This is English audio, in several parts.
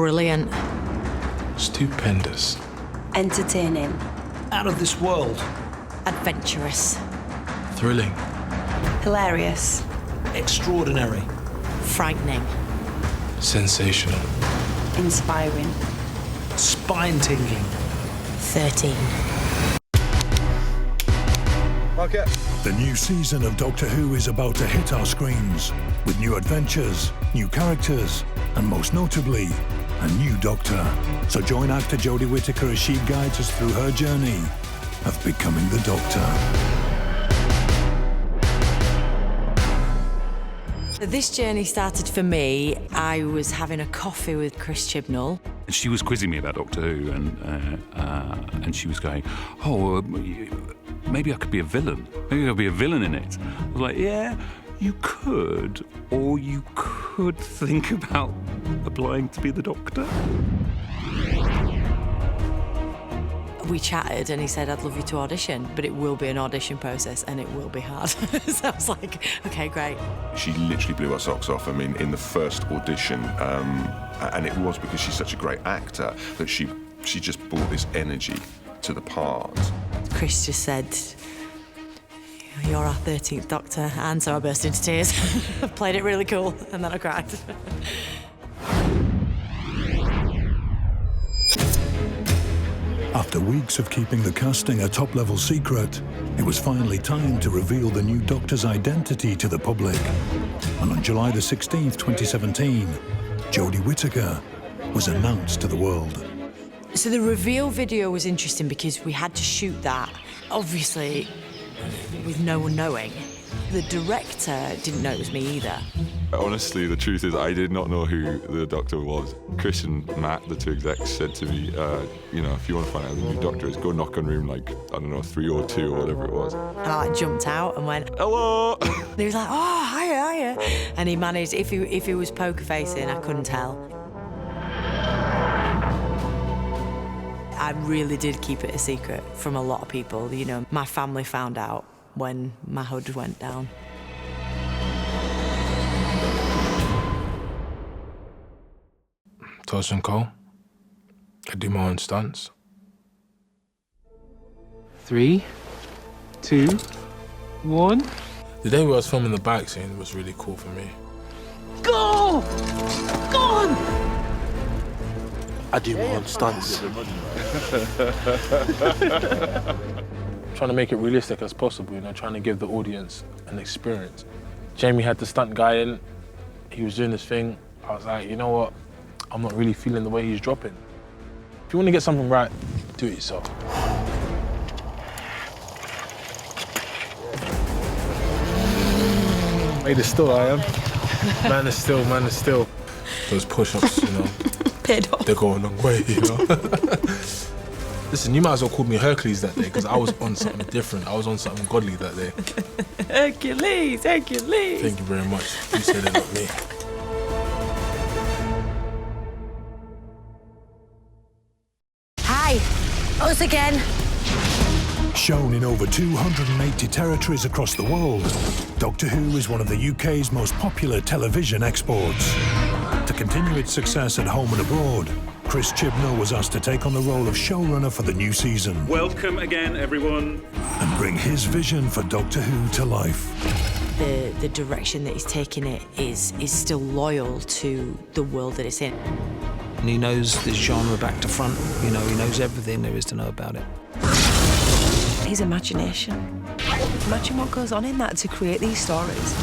Brilliant. Stupendous. Entertaining. Out of this world. Adventurous. Thrilling. Hilarious. Extraordinary. Frightening. Sensational. Inspiring. Spine-tingling. 13. Okay. The new season of Doctor Who is about to hit our screens with new adventures, new characters, and most notably, a new Doctor. So join actor Jodie Whittaker as she guides us through her journey of becoming the Doctor. This journey started for me. I was having a coffee with Chris Chibnall. She was quizzing me about Doctor Who, and she was going, "Oh, maybe I could be a villain. Maybe I'll be a villain in it." I was like, "Yeah, you could, or you could think about applying to be the Doctor." We chatted and he said, "I'd love you to audition, but it will be an audition process and it will be hard." So I was like, okay, great. She literally blew our socks off. I mean, in the first audition, and it was because she's such a great actor that she just brought this energy to the part. Chris just said, "You're our 13th Doctor," and so I burst into tears. I played it really cool, and then I cried. After weeks of keeping the casting a top-level secret, it was finally time to reveal the new Doctor's identity to the public. And on July the 16th, 2017, Jodie Whittaker was announced to the world. So the reveal video was interesting because we had to shoot that, obviously, with no one knowing. The director didn't know it was me either. Honestly, the truth is I did not know who the Doctor was. Chris and Matt, the two execs, said to me, you know, if you want to find out who the new Doctor is, go knock on room, like, I don't know, 302 or whatever it was. And I jumped out and went, "Hello!" And he was like, "Oh, hiya." And he managed, if he was poker facing, I couldn't tell. I really did keep it a secret from a lot of people. You know, my family found out when my hood went down. Tosin Cole. I do my own stunts. 3, 2, 1. The day we was filming the bike scene was really cool for me. Go! Go on! I do my own stunts. Trying to make it realistic as possible, you know, trying to give the audience an experience. Jamie had the stunt guy in, he was doing this thing. I was like, you know what? I'm not really feeling the way he's dropping. If you want to get something right, do it yourself. Made it still, I am. Man is still. Those push-ups, you know, Paid off. they go a long way, you know. Listen, you might as well call me Hercules that day because I was on something different. I was on something godly that day. Hercules. Thank you very much. You said it, not me. Hi, us again. Shown in over 280 territories across the world, Doctor Who is one of the UK's most popular television exports. To continue its success at home and abroad, Chris Chibnall was asked to take on the role of showrunner for the new season. Welcome again, everyone. And bring his vision for Doctor Who to life. The direction that he's taking it is still loyal to the world that it's in. And he knows this genre back to front. You know, he knows everything there is to know about it. His imagination. Imagine what goes on in that to create these stories.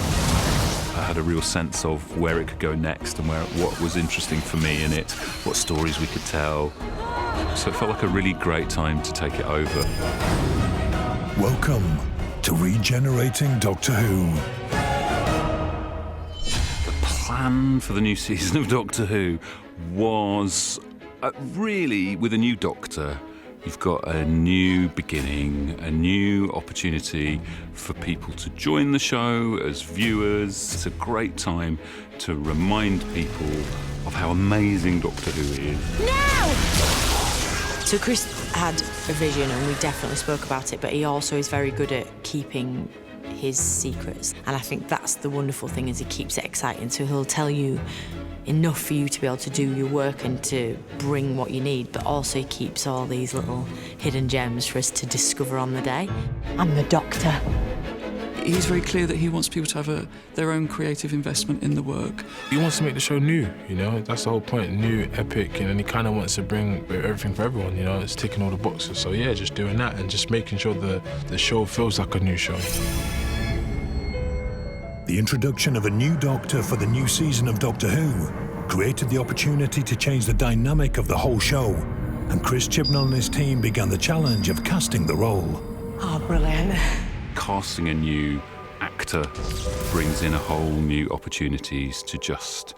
I had a real sense of where it could go next and what was interesting for me in it, what stories we could tell. So it felt like a really great time to take it over. Welcome to Regenerating Doctor Who. The plan for the new season of Doctor Who was really, with a new Doctor, you've got a new beginning, a new opportunity for people to join the show as viewers. It's a great time to remind people of how amazing Doctor Who is. No! So Chris had a vision and we definitely spoke about it, but he also is very good at keeping his secrets. And I think that's the wonderful thing is he keeps it exciting. So he'll tell you enough for you to be able to do your work and to bring what you need, but also he keeps all these little hidden gems for us to discover on the day. I'm the Doctor. He's very clear that he wants people to have their own creative investment in the work. He wants to make the show new, you know? That's the whole point, new, epic, and then he kind of wants to bring everything for everyone, you know? It's ticking all the boxes. So yeah, just doing that and just making sure the show feels like a new show. The introduction of a new Doctor for the new season of Doctor Who created the opportunity to change the dynamic of the whole show, and Chris Chibnall and his team began the challenge of casting the role. Oh, brilliant. Casting a new actor brings in a whole new opportunities to just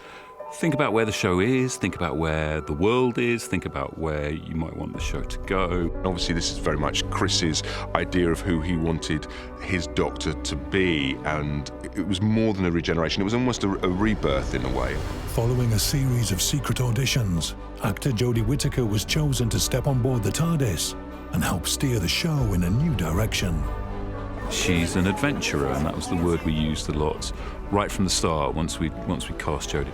think about where the show is, think about where the world is, think about where you might want the show to go. Obviously, this is very much Chris's idea of who he wanted his Doctor to be, and it was more than a regeneration. It was almost a rebirth in a way. Following a series of secret auditions, actor Jodie Whittaker was chosen to step on board the TARDIS and help steer the show in a new direction. She's an adventurer, and that was the word we used a lot right from the start. Once we cast Jodie,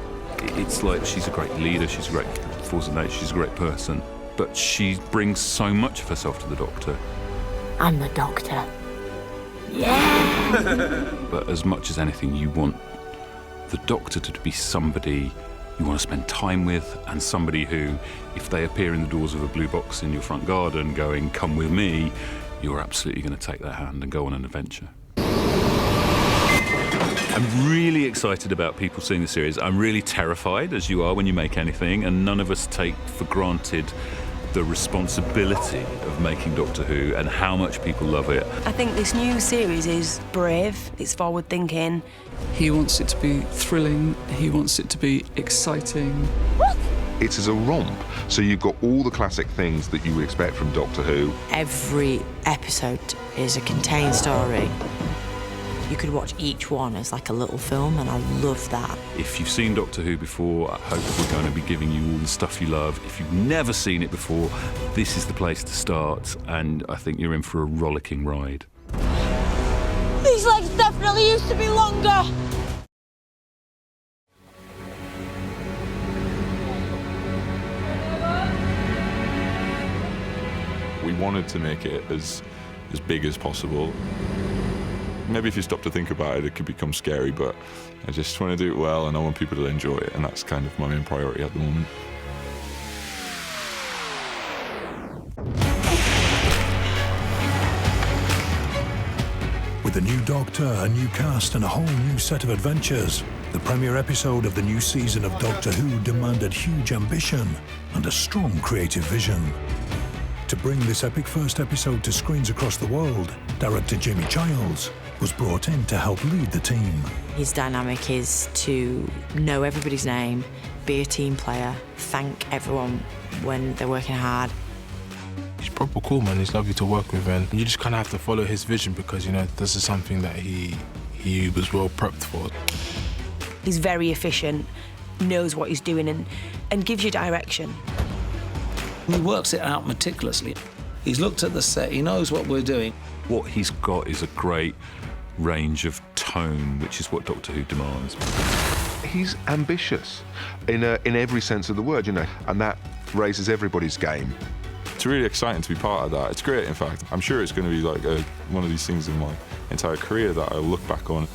it's like she's a great leader, she's a great force of nature, she's a great person, but she brings so much of herself to the Doctor. I'm the Doctor. Yeah! But as much as anything, you want the Doctor to be somebody you want to spend time with, and somebody who, if they appear in the doors of a blue box in your front garden going, "Come with me," you're absolutely going to take their hand and go on an adventure. I'm really excited about people seeing the series. I'm really terrified, as you are when you make anything, and none of us take for granted the responsibility of making Doctor Who and how much people love it. I think this new series is brave, it's forward-thinking. He wants it to be thrilling, he wants it to be exciting. It's as a romp, so you've got all the classic things that you would expect from Doctor Who. Every episode is a contained story. You could watch each one as like a little film, and I love that. If you've seen Doctor Who before, I hope we're going to be giving you all the stuff you love. If you've never seen it before, this is the place to start, and I think you're in for a rollicking ride. These legs definitely used to be longer. We wanted to make it as big as possible. Maybe if you stop to think about it, it could become scary, but I just want to do it well, and I want people to enjoy it, and that's kind of my main priority at the moment. With a new Doctor, a new cast, and a whole new set of adventures, the premiere episode of the new season of Doctor Who demanded huge ambition and a strong creative vision. To bring this epic first episode to screens across the world, director Jamie Childs was brought in to help lead the team. His dynamic is to know everybody's name, be a team player, thank everyone when they're working hard. He's proper cool, man. He's lovely to work with, and you just kind of have to follow his vision because, you know, this is something that he was well prepped for. He's very efficient, knows what he's doing, and gives you direction. He works it out meticulously. He's looked at the set, he knows what we're doing. What he's got is a great range of tone, which is what Doctor Who demands. He's ambitious in every sense of the word, you know, and that raises everybody's game. It's really exciting to be part of that. It's great, in fact. I'm sure it's going to be like one of these things in my entire career that I'll look back on.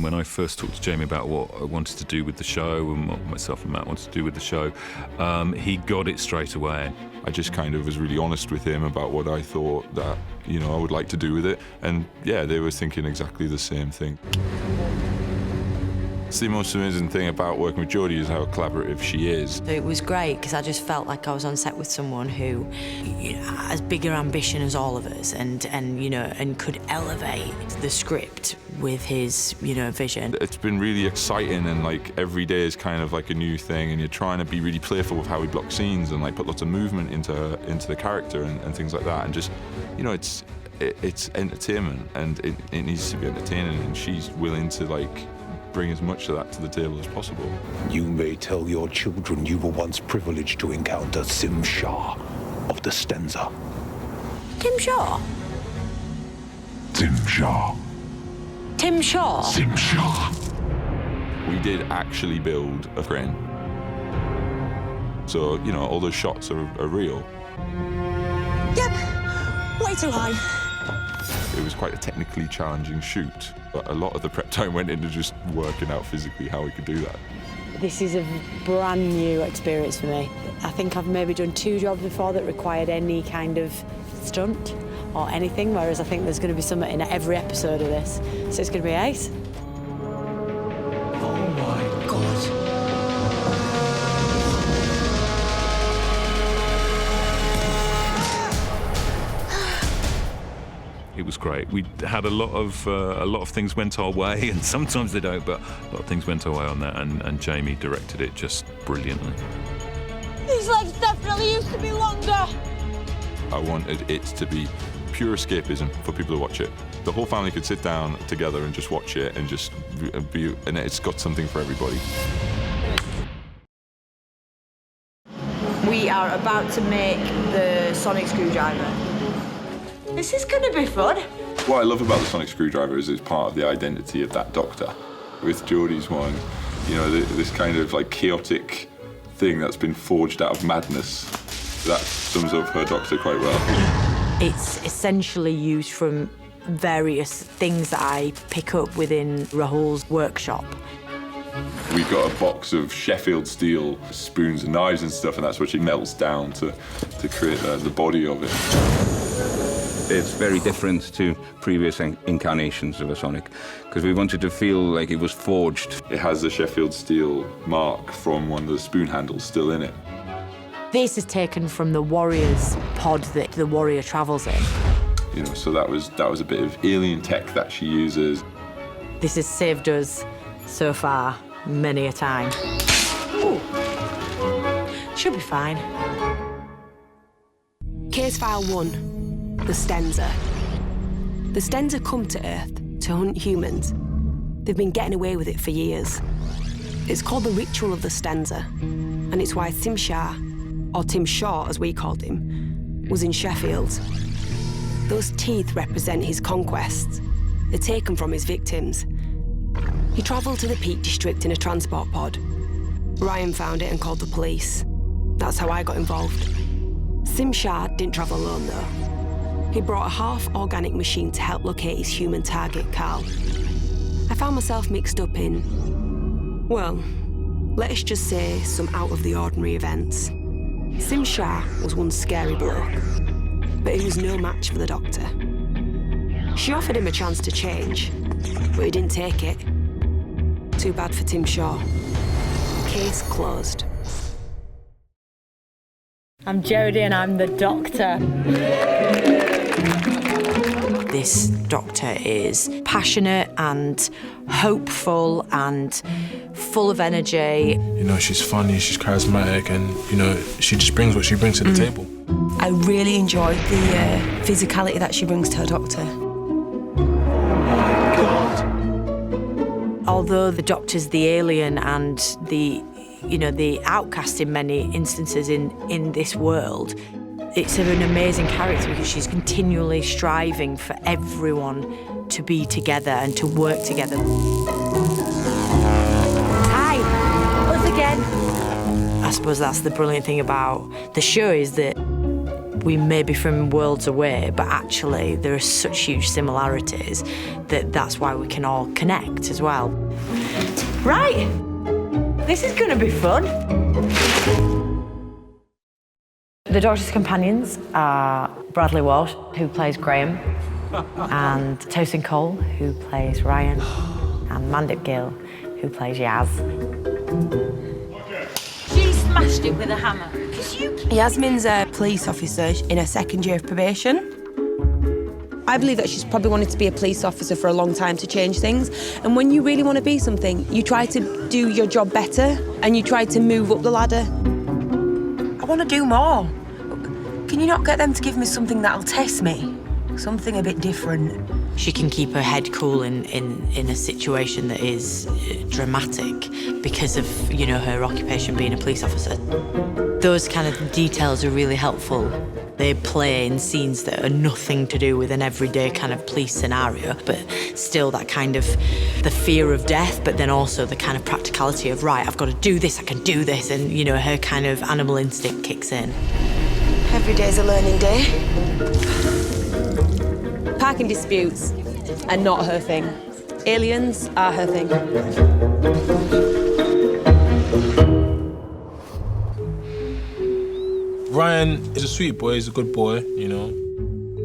When I first talked to Jamie about what I wanted to do with the show and what myself and Matt wanted to do with the show, he got it straight away. I just kind of was really honest with him about what I thought that, you know, I would like to do with it. And yeah, they were thinking exactly the same thing. It's the most amazing thing about working with Jodie is how collaborative she is. It was great because I just felt like I was on set with someone who, you know, has bigger ambition as all of us, and you know, and could elevate the script with his, you know, vision. It's been really exciting, and like every day is kind of like a new thing, and you're trying to be really playful with how we block scenes and like put lots of movement into the character and things like that, and just, you know, it's entertainment, and it needs to be entertaining, and she's willing to like bring as much of that to the table as possible. You may tell your children you were once privileged to encounter Sim Shah of the Stenza. Tim Shaw? Sim Shah. Tim Shaw? Sim Shaw. We did actually build a crane. So, you know, all those shots are real. Yep, way too high. It was quite a technically challenging shoot, but a lot of the prep time went into just working out physically how we could do that. This is a brand new experience for me. I think I've maybe done 2 jobs before that required any kind of stunt or anything, whereas I think there's going to be something in every episode of this. So it's going to be ace. Oh my God. It was great. We had a lot of things went our way, and sometimes they don't, but a lot of things went our way on that, and Jamie directed it just brilliantly. These legs definitely used to be longer. I wanted it to be pure escapism for people to watch it. The whole family could sit down together and just watch it and just be, and it's got something for everybody. We are about to make the sonic screwdriver. This is gonna be fun. What I love about the sonic screwdriver is it's part of the identity of that Doctor. With Jodie's one, you know, this kind of like chaotic thing that's been forged out of madness, that sums up her Doctor quite well. It's essentially used from various things that I pick up within Rahul's workshop. We've got a box of Sheffield steel spoons and knives and stuff, and that's what she melts down to create the body of it. It's very different to previous incarnations of a Sonic, because we wanted to feel like it was forged. It has the Sheffield steel mark from one of the spoon handles still in it. This is taken from the Warrior's pod that the Warrior travels in. You know, so that was a bit of alien tech that she uses. This has saved us so far many a time. Ooh. Should be fine. Case File 1. The Stenza. The Stenza come to Earth to hunt humans. They've been getting away with it for years. It's called the Ritual of the Stenza, and it's why Tim Shaw, or Tim Shaw as we called him, was in Sheffield. Those teeth represent his conquests. They're taken from his victims. He travelled to the Peak District in a transport pod. Ryan found it and called the police. That's how I got involved. Sim Shaw didn't travel alone though. He brought a half-organic machine to help locate his human target, Carl. I found myself mixed up in, well, let's just say some out-of-the-ordinary events. Sim Shaw was one scary bloke, but he was no match for the Doctor. She offered him a chance to change, but he didn't take it. Too bad for Tim Shaw. Case closed. I'm Jodie and I'm the Doctor. This Doctor is passionate and hopeful and full of energy. You know, she's funny, she's charismatic, and, you know, she just brings what she brings to the table. I really enjoyed the physicality that she brings to her Doctor. Although the Doctor's the alien and the outcast in many instances in this world, it's an amazing character because she's continually striving for everyone to be together and to work together. Hi, us again. I suppose that's the brilliant thing about the show, is that we may be from worlds away, but actually there are such huge similarities that's why we can all connect as well. Right, this is going to be fun. The Doctor's companions are Bradley Walsh, who plays Graham, and Tosin Cole, who plays Ryan, and Mandip Gill, who plays Yaz. She smashed it with a hammer. Yasmin's a police officer in her second year of probation. I believe that she's probably wanted to be a police officer for a long time to change things. And when you really want to be something, you try to do your job better and you try to move up the ladder. I want to do more. Can you not get them to give me something that'll test me? Something a bit different. She can keep her head cool in a situation that is dramatic because of, her occupation being a police officer. Those kind of details are really helpful They play in scenes that are nothing to do with an everyday kind of police scenario, but still that kind of the fear of death, but then also the kind of practicality of, right, I've got to do this, I can do this, and, you know, her kind of animal instinct kicks in. Every day's a learning day. Parking disputes are not her thing. Aliens are her thing. Ryan is a sweet boy, he's a good boy, you know.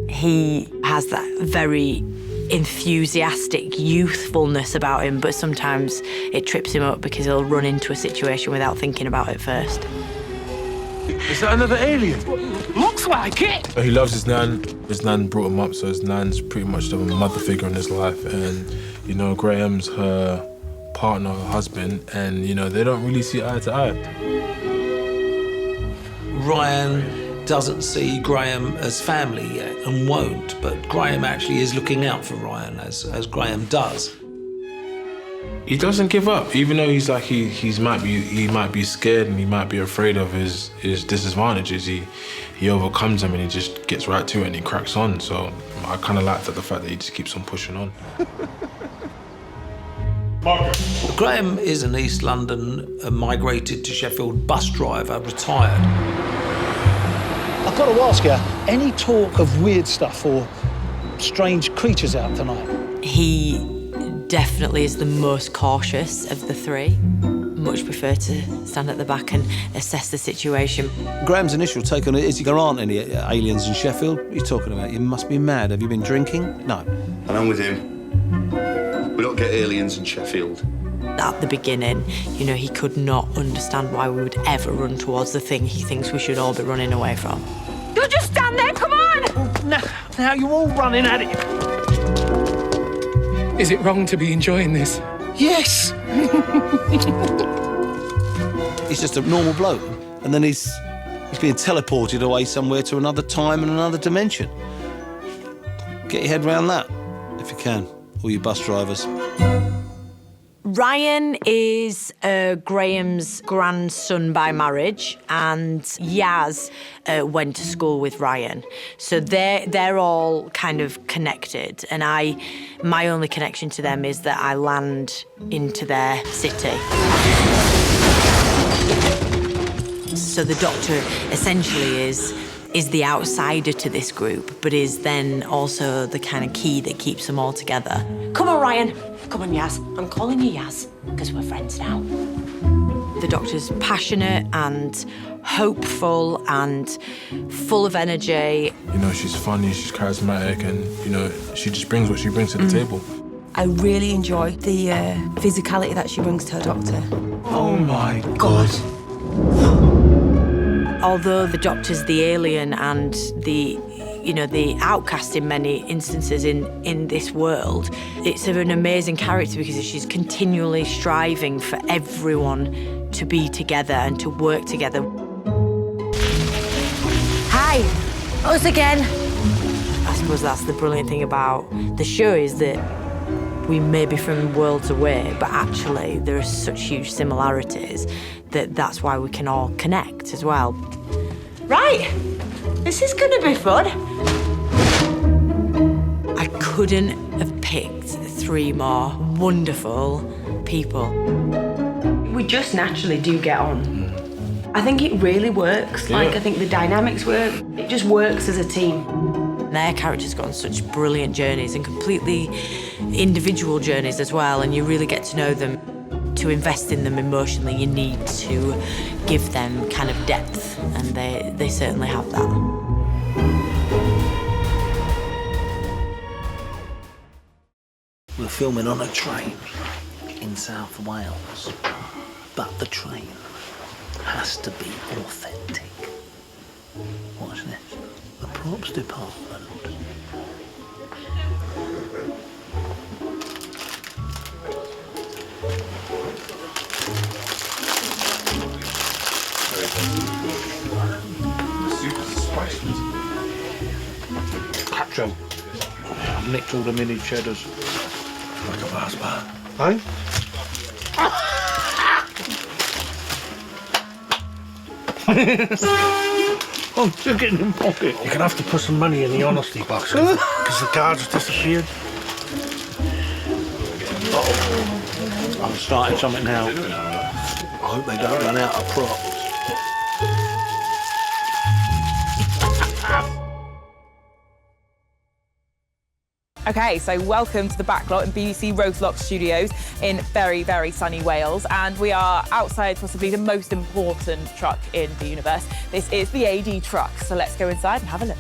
He has that very enthusiastic youthfulness about him, but sometimes it trips him up because he'll run into a situation without thinking about it first. Is that another alien? Looks like it! He loves his nan. His nan brought him up, so his nan's pretty much the mother figure in his life. And, you know, Graham's her partner, her husband, and, you know, they don't really see eye to eye. Ryan doesn't see Graham as family yet and won't, but Graham actually is looking out for Ryan as Graham does. He doesn't give up, even though he's like he might be scared and he might be afraid of his disadvantages. He overcomes them and he just gets right to it and he cracks on. So I kind of like the fact that he just keeps on pushing on. Graham is an East London migrated to Sheffield bus driver, retired. I've got to ask you, any talk of weird stuff or strange creatures out tonight? He definitely is the most cautious of the three. Much prefer to stand at the back and assess the situation. Graham's initial take on it is there aren't any aliens in Sheffield. What are you talking about? You must be mad. Have you been drinking? No. And I'm with him. We don't get aliens in Sheffield. At the beginning, you know, he could not understand why we would ever run towards the thing he thinks we should all be running away from. You just stand there, come on! Now you're all running at it. Is it wrong to be enjoying this? Yes! He's just a normal bloke, and then he's being teleported away somewhere to another time and another dimension. Get your head around that, if you can, all you bus drivers. Ryan is Graham's grandson by marriage, and Yaz went to school with Ryan. So they're all kind of connected, and my only connection to them is that I land into their city. So the Doctor essentially is the outsider to this group, but is then also the kind of key that keeps them all together. Come on, Ryan. Come on, Yaz. I'm calling you Yaz, because we're friends now. The Doctor's passionate and hopeful and full of energy. You know, she's funny, she's charismatic, and, you know, she just brings what she brings to the table. I really enjoy the physicality that she brings to her Doctor. Oh, my God. Although the Doctor's the alien and the outcast in many instances in this world, it's an amazing character because she's continually striving for everyone to be together and to work together. Hi, us again. I suppose that's the brilliant thing about the show, is that we may be from worlds away, but actually there are such huge similarities that's why we can all connect as well. Right, this is gonna be fun. I couldn't have picked three more wonderful people. We just naturally do get on. I think it really works. Yeah. I think the dynamics work. It just works as a team. Their characters go on such brilliant journeys and completely individual journeys as well, and you really get to know them. To invest in them emotionally, you need to give them kind of depth, and they certainly have that. We're filming on a train in South Wales, but the train has to be authentic. Watch this. The props department. Capture. I've nicked all the mini cheddars. Like a bus bar. Hey? I'm sticking in my pocket. You're gonna have to put some money in the honesty box because the cards have disappeared. I'm starting something now. I hope they don't run out of props. Okay, so welcome to the backlot in BBC Roselock Studios in very, very sunny Wales. And we are outside possibly the most important truck in the universe. This is the AD truck. So let's go inside and have a look.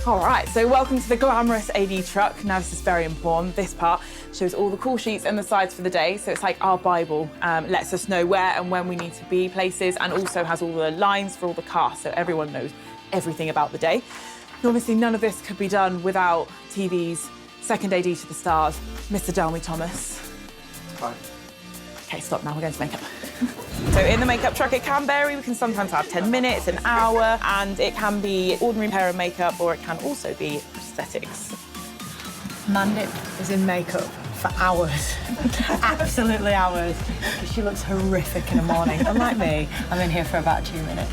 All right, so welcome to the glamorous AD truck. Now, this is very important. This part shows all the call sheets and the sides for the day. So it's like our Bible, lets us know where and when we need to be places, and also has all the lines for all the cast, so everyone knows everything about the day. And obviously, none of this could be done without TV's second AD to the stars, Mr. Delmy Thomas. Fine. Okay, stop now, we're going to makeup. So in the makeup truck, it can vary. We can sometimes have 10 minutes, an hour, and it can be ordinary hair and makeup, or it can also be prosthetics. Mandip is in makeup for hours. Absolutely hours. Because she looks horrific in the morning. Unlike me, I'm in here for about 2 minutes.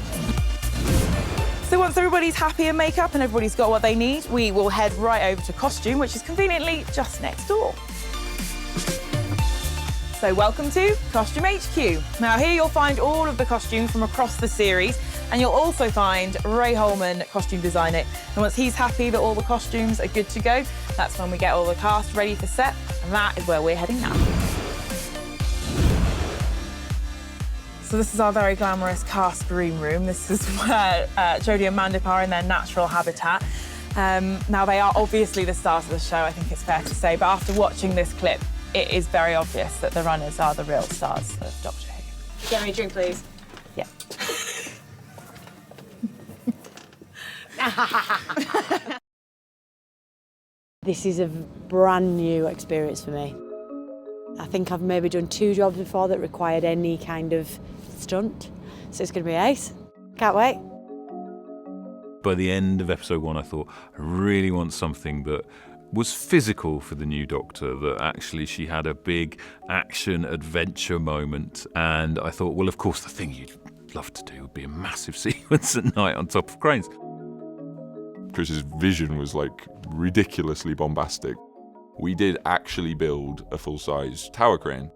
So once everybody's happy in makeup and everybody's got what they need, we will head right over to costume, which is conveniently just next door. So welcome to Costume HQ. Now here you'll find all of the costumes from across the series, and you'll also find Ray Holman, costume designer. And once he's happy that all the costumes are good to go, that's when we get all the cast ready for set, and that is where we're heading now. So this is our very glamorous cast green room. This is where Jodie and Mandip are in their natural habitat. Now, they are obviously the stars of the show, I think it's fair to say, but after watching this clip, it is very obvious that the runners are the real stars of Doctor Who. Get me a drink, please. Yeah. This is a brand new experience for me. I think I've maybe done 2 jobs before that required any kind of stunt, so it's going to be ace. Can't wait. By the end of episode 1, I thought, I really want something that was physical for the new Doctor, that actually she had a big action adventure moment. And I thought, well, of course, the thing you'd love to do would be a massive sequence at night on top of cranes. Chris's vision was like ridiculously bombastic. We did actually build a full-size tower crane,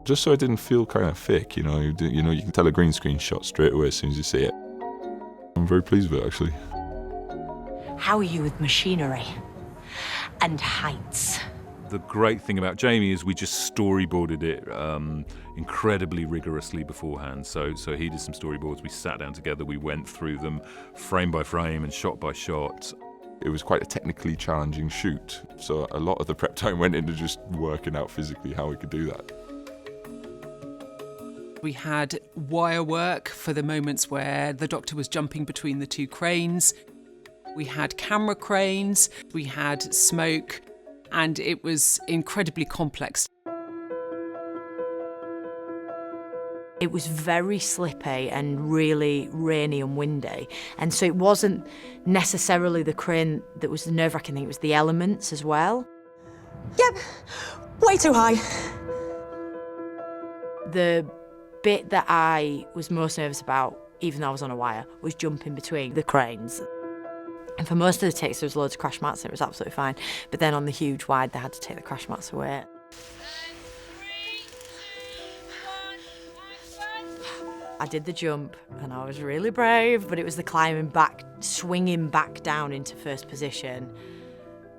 just so it didn't feel kind of thick, you know. You can tell a green screen shot straight away as soon as you see it. I'm very pleased with it, actually. How are you with machinery and heights? The great thing about Jamie is we just storyboarded it incredibly rigorously beforehand. So he did some storyboards, we sat down together, we went through them frame by frame and shot by shot. It was quite a technically challenging shoot, so a lot of the prep time went into just working out physically how we could do that. We had wire work for the moments where the Doctor was jumping between the 2 cranes. We had camera cranes, we had smoke, and it was incredibly complex. It was very slippy and really rainy and windy, and so it wasn't necessarily the crane that was the nerve-wracking thing, it was the elements as well. Yep, way too high. The bit that I was most nervous about, even though I was on a wire, was jumping between the cranes. And for most of the takes, there was loads of crash mats, and it was absolutely fine. But then on the huge wide, they had to take the crash mats away. I did the jump, and I was really brave, but it was the climbing back, swinging back down into first position.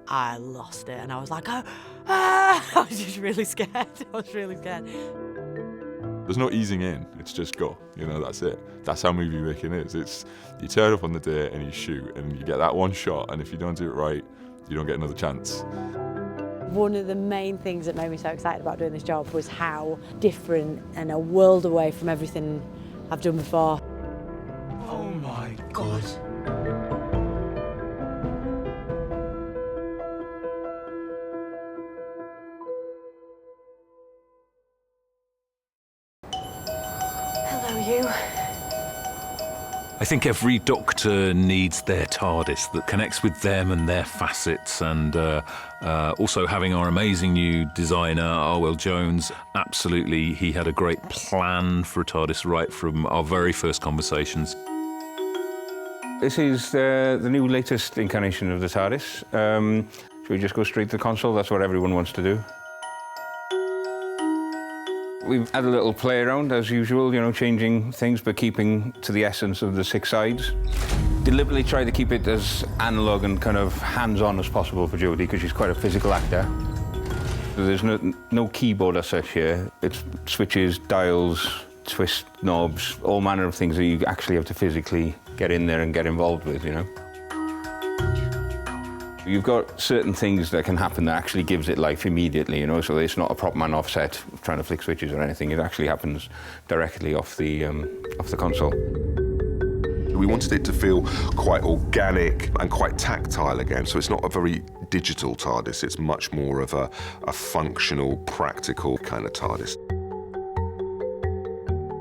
I lost it, and I was like, oh, ah! I was just really scared. I was really scared. There's no easing in, it's just go, that's it. That's how movie making is. It's, you turn up on the day and you shoot, and you get that one shot, and if you don't do it right, you don't get another chance. One of the main things that made me so excited about doing this job was how different and a world away from everything I've done before. Oh my God. Hello, you. I think every Doctor needs their TARDIS that connects with them and their facets, and also having our amazing new designer, Arwell Jones. Absolutely, he had a great plan for a TARDIS right from our very first conversations. This is the new latest incarnation of the TARDIS. Should we just go straight to the console? That's what everyone wants to do. We've had a little play around, as usual, you know, changing things, but keeping to the essence of the 6 sides. Deliberately try to keep it as analog and kind of hands-on as possible for Jodie, because she's quite a physical actor. So there's no keyboard as such here. It's switches, dials, twist knobs, all manner of things that you actually have to physically get in there and get involved with, you know. You've got certain things that can happen that actually gives it life immediately, you know, so it's not a prop man offset trying to flick switches or anything. It actually happens directly off the console. We wanted it to feel quite organic and quite tactile again, so it's not a very digital TARDIS, it's much more of a functional, practical kind of TARDIS.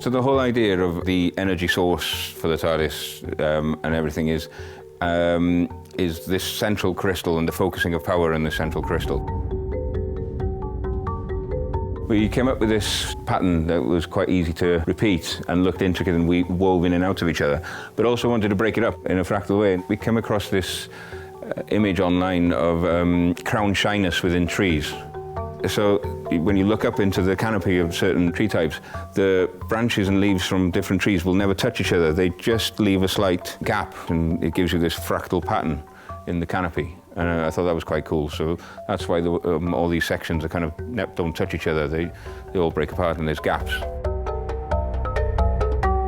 So the whole idea of the energy source for the TARDIS and everything is this central crystal and the focusing of power in the central crystal. We came up with this pattern that was quite easy to repeat and looked intricate and we wove in and out of each other, but also wanted to break it up in a fractal way. We came across this image online of crown shyness within trees. So when you look up into the canopy of certain tree types, the branches and leaves from different trees will never touch each other. They just leave a slight gap, and it gives you this fractal pattern in the canopy. And I thought that was quite cool. So that's why all these sections are kind of don't touch each other. They all break apart and there's gaps.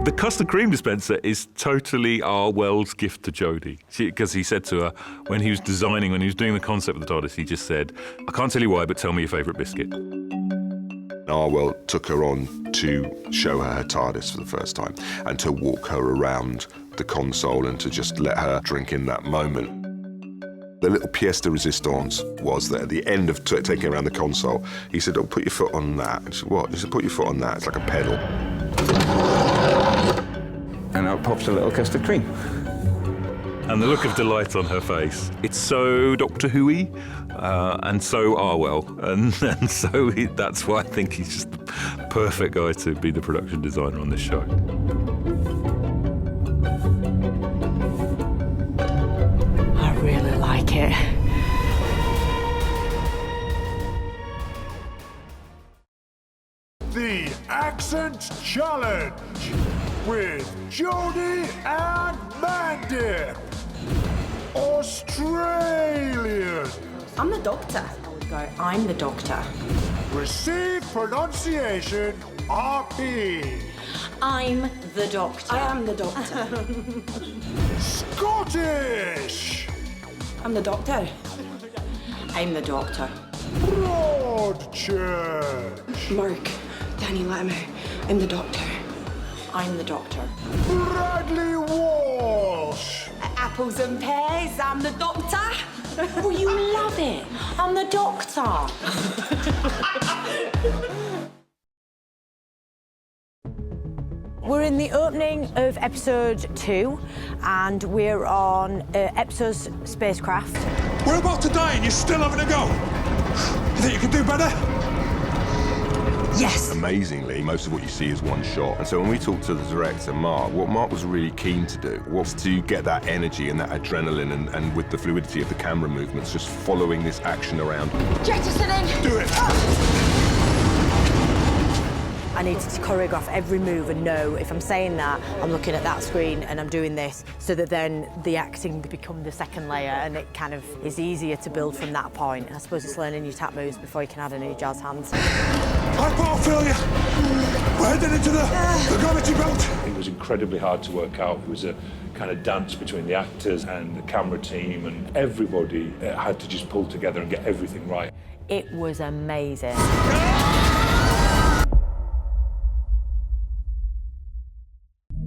The custard cream dispenser is totally our world's gift to Jodie. Because he said to her, when he was doing the concept of the TARDIS, he just said, I can't tell you why, but tell me your favourite biscuit. Arwell took her on to show her TARDIS for the first time and to walk her around the console and to just let her drink in that moment. The little pièce de résistance was that at the end of taking her around the console, he said, oh, put your foot on that. And she said, what? He said, put your foot on that. It's like a pedal. And out pops a little custard cream. And the look of delight on her face. It's so Doctor Who-y, and so Arwell. And so that's why I think he's just the perfect guy to be the production designer on this show. I really like it. The Accent Challenge with Jodie and Mandip. Australian. I'm the Doctor. I would go, I'm the Doctor. Receive pronunciation RP. I'm the Doctor. I am the Doctor. Scottish. I'm the Doctor. I'm the Doctor. Broadchurch. Mark, Danny Latimer, I'm the Doctor. I'm the Doctor. Bradley Walsh. Apples and pears, I'm the Doctor. Oh, you love it. I'm the Doctor. We're in the opening of episode 2, and we're on Epso's spacecraft. We're about to die and you're still having a go. You think you can do better? Yes. Amazingly, most of what you see is one shot. And so when we talked to the director, Mark, what Mark was really keen to do was to get that energy and that adrenaline and with the fluidity of the camera movements, just following this action around. Jettisoning. Do it. I needed to choreograph every move and know if I'm saying that, I'm looking at that screen and I'm doing this, so that then the acting become the second layer and it kind of is easier to build from that point. I suppose it's learning your tap moves before you can add any jazz hands. Hard ball failure. We're heading into the gravity belt. It was incredibly hard to work out. It was a kind of dance between the actors and the camera team, and everybody had to just pull together and get everything right. It was amazing.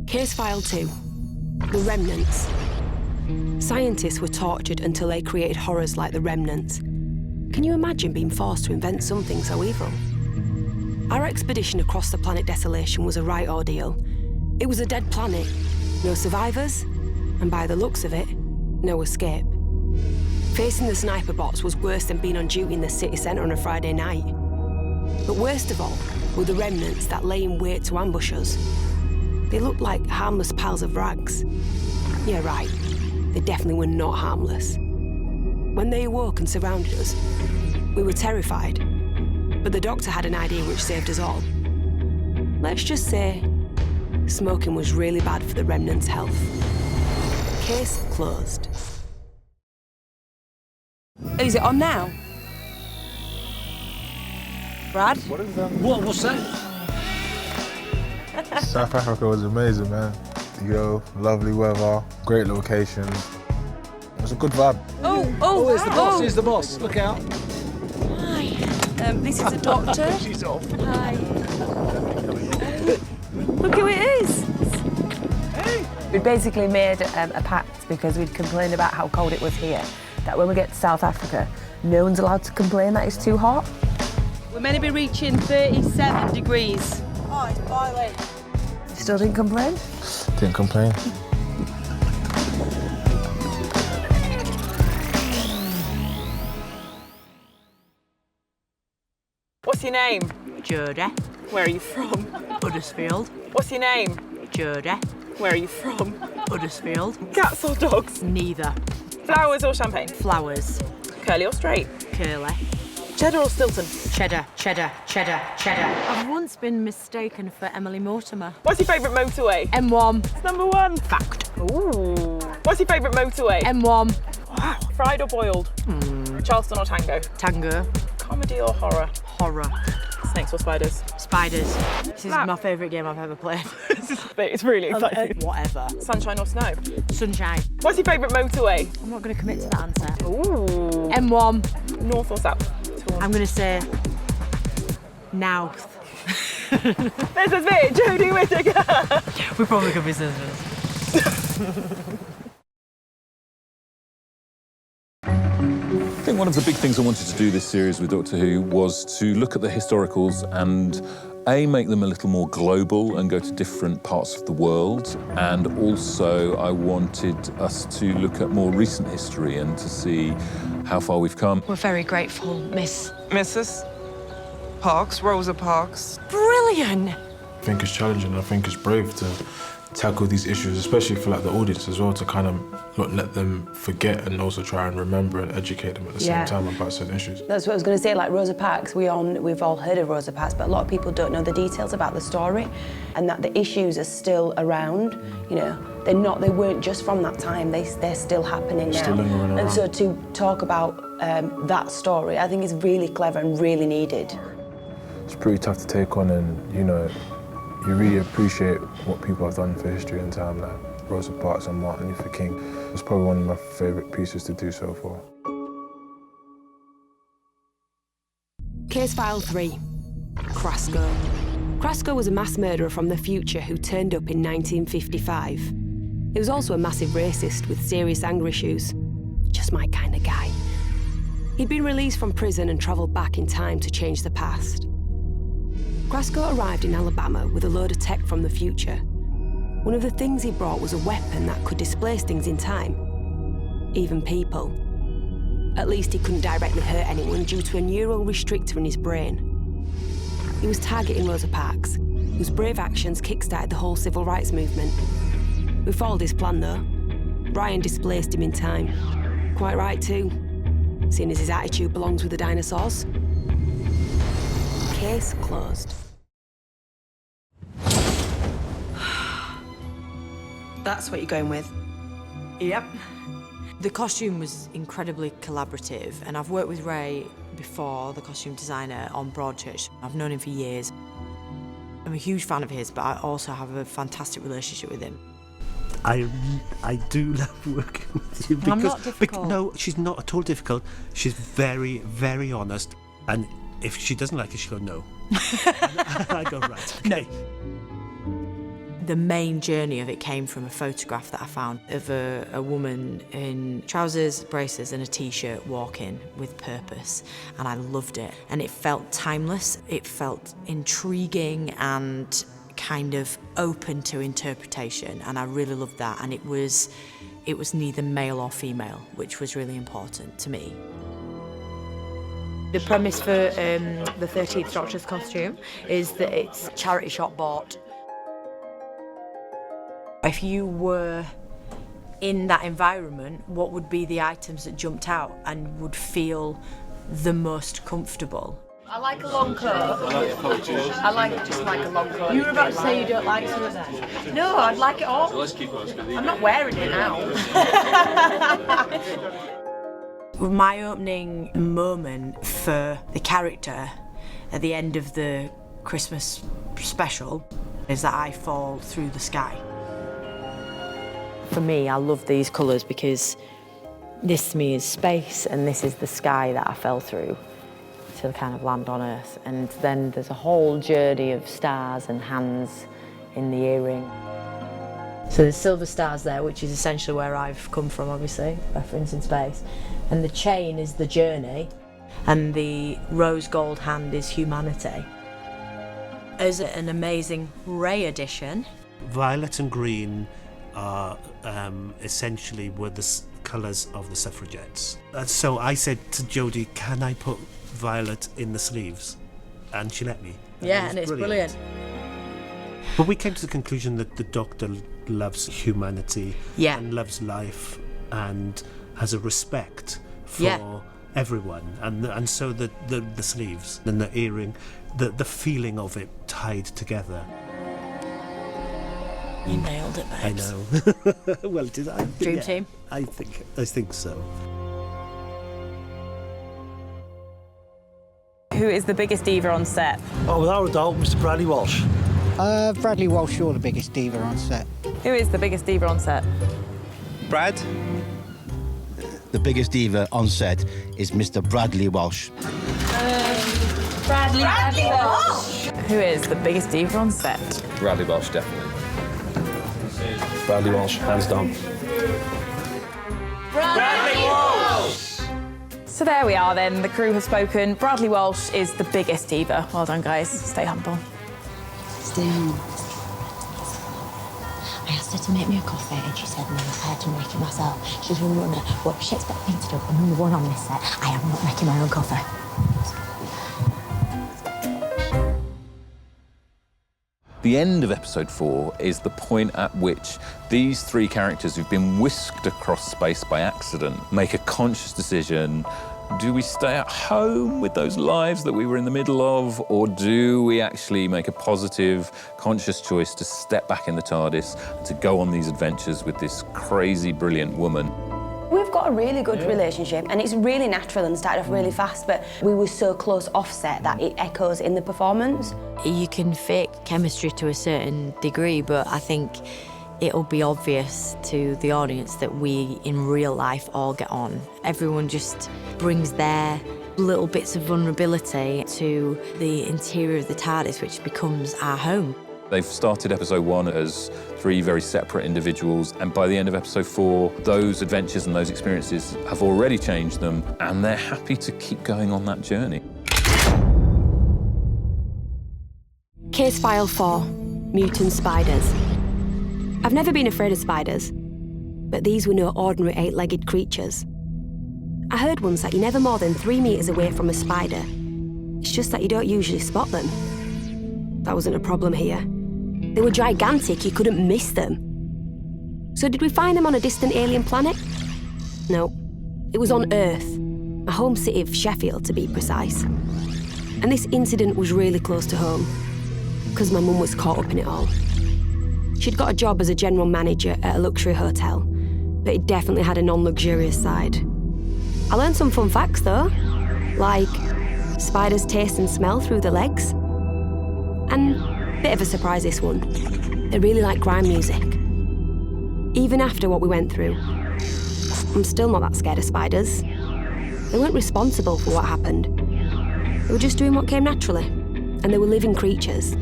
Case File 2. The Remnants. Scientists were tortured until they created horrors like the Remnants. Can you imagine being forced to invent something so evil? Our expedition across the planet Desolation was a right ordeal. It was a dead planet, no survivors, and by the looks of it, no escape. Facing the sniper bots was worse than being on duty in the city centre on a Friday night. But worst of all were the Remnants that lay in wait to ambush us. They looked like harmless piles of rags. Yeah, right. They definitely were not harmless. When they awoke and surrounded us, we were terrified. But the doctor had an idea which saved us all. Let's just say, smoking was really bad for the Remnants' health. Case closed. Is it on now? Brad? What is that? What's that? South Africa was amazing, man. Lovely weather, great locations. It was a good vibe. Oh, here's the boss, here's the boss. Look out. Hi. This is the doctor. She's off. Hi. Look who it is. We basically made a pact because we'd complained about how cold it was here, that when we get to South Africa, no one's allowed to complain that it's too hot. We're meant to be reaching 37 degrees. Oh, it's boiling. Still didn't complain? Didn't complain. What's your name? Jodie. Where are you from? Huddersfield. What's your name? Jodie. Where are you from? Huddersfield. Cats or dogs? Neither. Flowers or champagne? Flowers. Curly or straight? Curly. Cheddar or Stilton? Cheddar, cheddar, cheddar, cheddar. I've once been mistaken for Emily Mortimer. What's your favourite motorway? M1. It's number one. Fact. Ooh. What's your favourite motorway? M1. Wow. Fried or boiled? Charleston or tango? Tango. Comedy or horror? Horror. Snakes or spiders? Spiders. This is my favourite game I've ever played. It's really exciting. Whatever. Sunshine or snow? Sunshine. What's your favourite motorway? I'm not going to commit to that answer. Ooh. M1. North or south? I'm going to say North. This is me, Jodie Whittaker. We probably could be sisters. I think one of the big things I wanted to do this series with Doctor Who was to look at the historicals and make them a little more global and go to different parts of the world. And also I wanted us to look at more recent history and to see how far we've come. We're very grateful, Mrs. Parks, Rosa Parks. Brilliant! I think it's challenging. I think it's brave to tackle these issues, especially for the audience as well, to kind of not let them forget and also try and remember and educate them at the same time about certain issues. That's what I was going to say, like Rosa Parks, we've all heard of Rosa Parks, but a lot of people don't know the details about the story and that the issues are still around, you know. They weren't just from that time, they're still happening now. Still lingering around. And so to talk about that story, I think is really clever and really needed. It's pretty tough to take on, and, you know, you really appreciate what people have done for history and time, like Rosa Parks and Martin Luther King. It's probably one of my favourite pieces to do so far. Case File 3. Krasko. Krasko was a mass murderer from the future who turned up in 1955. He was also a massive racist with serious anger issues. Just my kind of guy. He'd been released from prison and travelled back in time to change the past. Krasko arrived in Alabama with a load of tech from the future. One of the things he brought was a weapon that could displace things in time, even people. At least he couldn't directly hurt anyone due to a neural restrictor in his brain. He was targeting Rosa Parks, whose brave actions kick-started the whole civil rights movement. We followed his plan though. Brian displaced him in time. Quite right too, seeing as his attitude belongs with the dinosaurs. Case closed. That's what you're going with? Yep. The costume was incredibly collaborative, and I've worked with Ray before, the costume designer, on Broadchurch. I've known him for years. I'm a huge fan of his, but I also have a fantastic relationship with him. I do love working with you because... I'm not difficult. No, she's not at all difficult. She's very, very honest, and if she doesn't like it, she'll go, no. I go, right, okay. The main journey of it came from a photograph that I found of a woman in trousers, braces and a t-shirt walking with purpose, and I loved it. And it felt timeless, it felt intriguing and kind of open to interpretation, and I really loved that. And it was neither male or female, which was really important to me. The premise for the 13th Doctor's costume is that it's charity shop bought. If you were in that environment, what would be the items that jumped out and would feel the most comfortable? I like a long coat. I like just like a long coat. You were about to say you don't like some of that. No, I'd like it all. So let's keep honest with you. I'm not wearing it now. My opening moment for the character at the end of the Christmas special is that I fall through the sky. For me, I love these colours because this to me is space and this is the sky that I fell through to kind of land on Earth. And then there's a whole journey of stars and hands in the earring. So there's silver stars there, which is essentially where I've come from, obviously, referencing space. And the chain is the journey, and the rose gold hand is humanity. Is it an amazing Ray edition? Violet and green are essentially were the colours of the suffragettes. So I said to Jodie, can I put violet in the sleeves? And she let me. Yeah, and it's brilliant. But we came to the conclusion that the Doctor loves humanity and loves life and has a respect for everyone. And so the sleeves and the earring, the feeling of it tied together. You nailed it, babes. I know. Well, did I? Dream team? I think so. Who is the biggest diva on set? Oh, without a doubt, Mr. Bradley Walsh. Bradley Walsh, you're the biggest diva on set. Who is the biggest diva on set? Brad? The biggest diva on set is Mr. Bradley Walsh. Bradley Walsh. Who is the biggest diva on set? Bradley Walsh, definitely. Bradley Walsh, hands down. Bradley Walsh! So there we are then, the crew have spoken. Bradley Walsh is the biggest diva. Well done, guys. Stay humble. Stay humble. I asked her to make me a coffee and she said no, I had to make it myself. She's a runner. What she expects me to do? I'm number one on this set. I am not making my own coffee. The end of episode 4 is the point at which these three characters who've been whisked across space by accident make a conscious decision. Do we stay at home with those lives that we were in the middle of, or do we actually make a positive, conscious choice to step back in the TARDIS and to go on these adventures with this crazy, brilliant woman? We've got a really good relationship and it's really natural and started off really fast, but we were so close offset that it echoes in the performance. You can fake chemistry to a certain degree, but I think it'll be obvious to the audience that we in real life all get on. Everyone just brings their little bits of vulnerability to the interior of the TARDIS, which becomes our home. They've started episode 1 as 3 very separate individuals, and by the end of episode 4, those adventures and those experiences have already changed them, and they're happy to keep going on that journey. Case File 4, Mutant Spiders. I've never been afraid of spiders, but these were no ordinary 8-legged creatures. I heard once that you're never more than 3 meters away from a spider. It's just that you don't usually spot them. That wasn't a problem here. They were gigantic, you couldn't miss them. So did we find them on a distant alien planet? No, it was on Earth, my home city of Sheffield to be precise. And this incident was really close to home, because my mum was caught up in it all. She'd got a job as a general manager at a luxury hotel, but it definitely had a non-luxurious side. I learned some fun facts though, like spiders taste and smell through their legs. And a bit of a surprise this one, they really like grime music. Even after what we went through, I'm still not that scared of spiders. They weren't responsible for what happened. They were just doing what came naturally, and they were living creatures.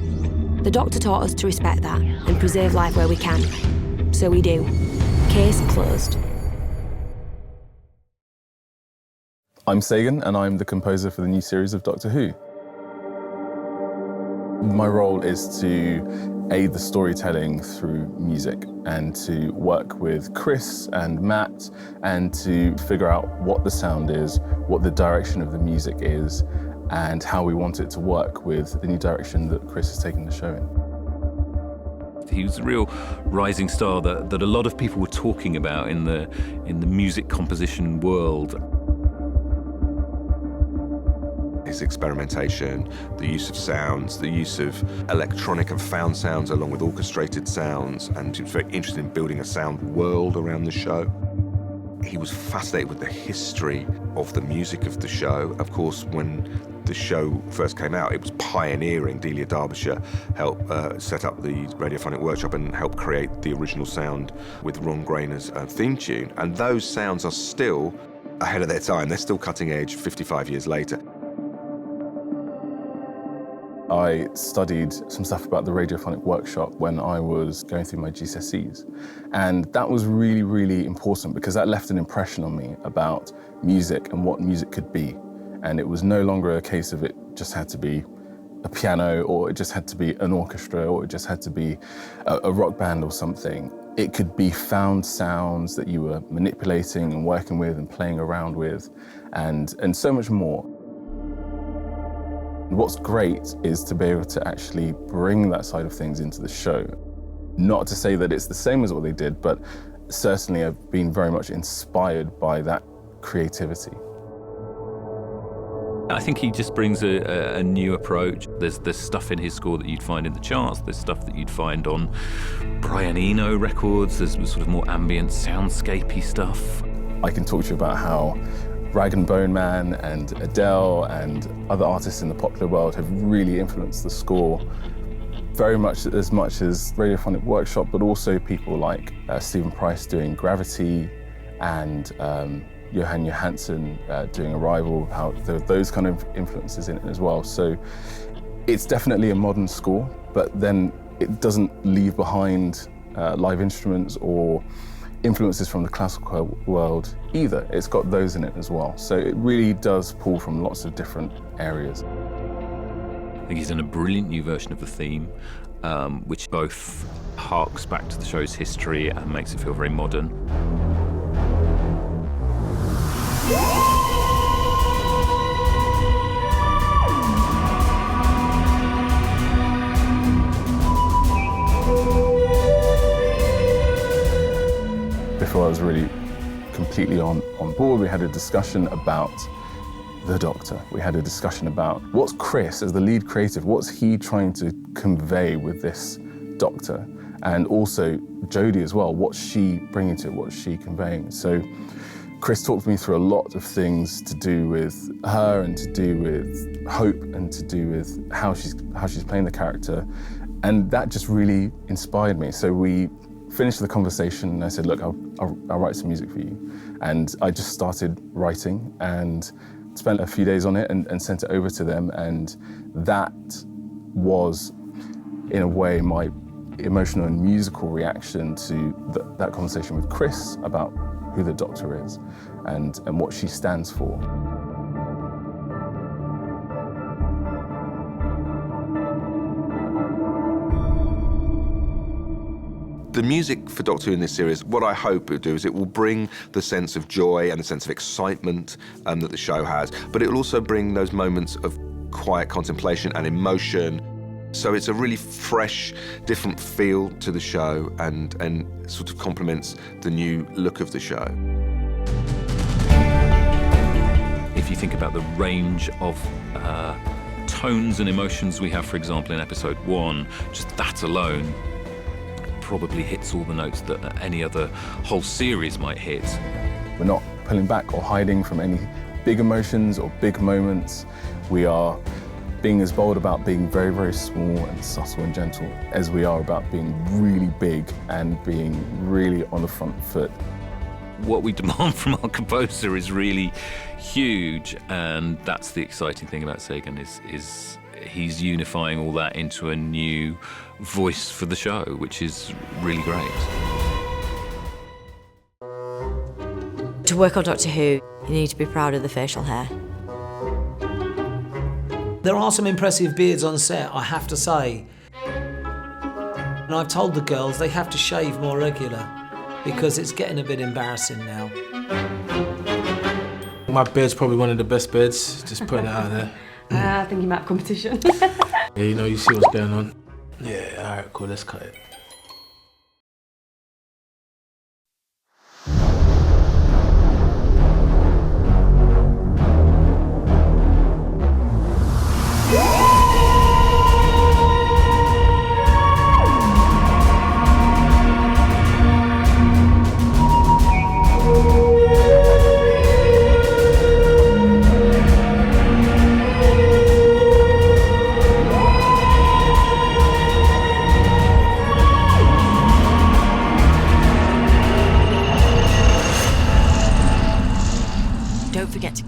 The Doctor taught us to respect that and preserve life where we can. So we do. Case closed. I'm Sagan, and I'm the composer for the new series of Doctor Who. My role is to aid the storytelling through music and to work with Chris and Matt and to figure out what the sound is, what the direction of the music is, and how we want it to work with the new direction that Chris has taken the show in. He was a real rising star that a lot of people were talking about in the music composition world. His experimentation, the use of sounds, the use of electronic and found sounds along with orchestrated sounds, and he was very interested in building a sound world around the show. He was fascinated with the history of the music of the show. Of course, when the show first came out, it was pioneering. Delia Derbyshire helped set up the Radiophonic Workshop and helped create the original sound with Ron Grainer's theme tune. And those sounds are still ahead of their time. They're still cutting edge 55 years later. I studied some stuff about the Radiophonic Workshop when I was going through my GCSEs. And that was really, really important because that left an impression on me about music and what music could be. And it was no longer a case of it just had to be a piano, or it just had to be an orchestra, or it just had to be a rock band or something. It could be found sounds that you were manipulating and working with and playing around with, and so much more. What's great is to be able to actually bring that side of things into the show. Not to say that it's the same as what they did, but certainly I've been very much inspired by that creativity. I think he just brings a new approach. There's stuff in his score that you'd find in the charts. There's stuff that you'd find on Brian Eno records. There's sort of more ambient, soundscapey stuff. I can talk to you about how Rag and Bone Man and Adele and other artists in the popular world have really influenced the score very much as Radiophonic Workshop, but also people like Stephen Price doing Gravity and Johan Johansson doing Arrival, how there are those kind of influences in it as well. So it's definitely a modern score, but then it doesn't leave behind live instruments or influences from the classical world either. It's got those in it as well. So it really does pull from lots of different areas. I think he's done a brilliant new version of the theme, which both harks back to the show's history and makes it feel very modern. Before I was really completely on board, we had a discussion about the Doctor. We had a discussion about what's Chris, as the lead creative, what's he trying to convey with this Doctor? And also Jodie as well, what's she bringing to it, what's she conveying? So Chris talked me through a lot of things to do with her and to do with Hope and to do with how she's playing the character. And that just really inspired me. So we finished the conversation and I said, look, I'll write some music for you. And I just started writing and spent a few days on it and sent it over to them. And that was, in a way, my emotional and musical reaction to that conversation with Chris about who the Doctor is and what she stands for. The music for Doctor Who in this series, what I hope it will do is it will bring the sense of joy and the sense of excitement that the show has, but it will also bring those moments of quiet contemplation and emotion. So it's a really fresh, different feel to the show and sort of complements the new look of the show. If you think about the range of tones and emotions we have, for example, in episode 1, just that alone probably hits all the notes that any other whole series might hit. We're not pulling back or hiding from any big emotions or big moments. We are being as bold about being very, very small and subtle and gentle as we are about being really big and being really on the front foot. What we demand from our composer is really huge, and that's the exciting thing about Sagan is he's unifying all that into a new voice for the show, which is really great. To work on Doctor Who, you need to be proud of the facial hair. There are some impressive beards on set, I have to say. And I've told the girls they have to shave more regular because it's getting a bit embarrassing now. My beard's probably one of the best beards, just putting it out there. I think you might have competition. Yeah, you know, you see what's going on. Yeah, all right, cool, let's cut it.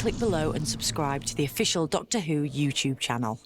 click below and subscribe to the official Doctor Who YouTube channel.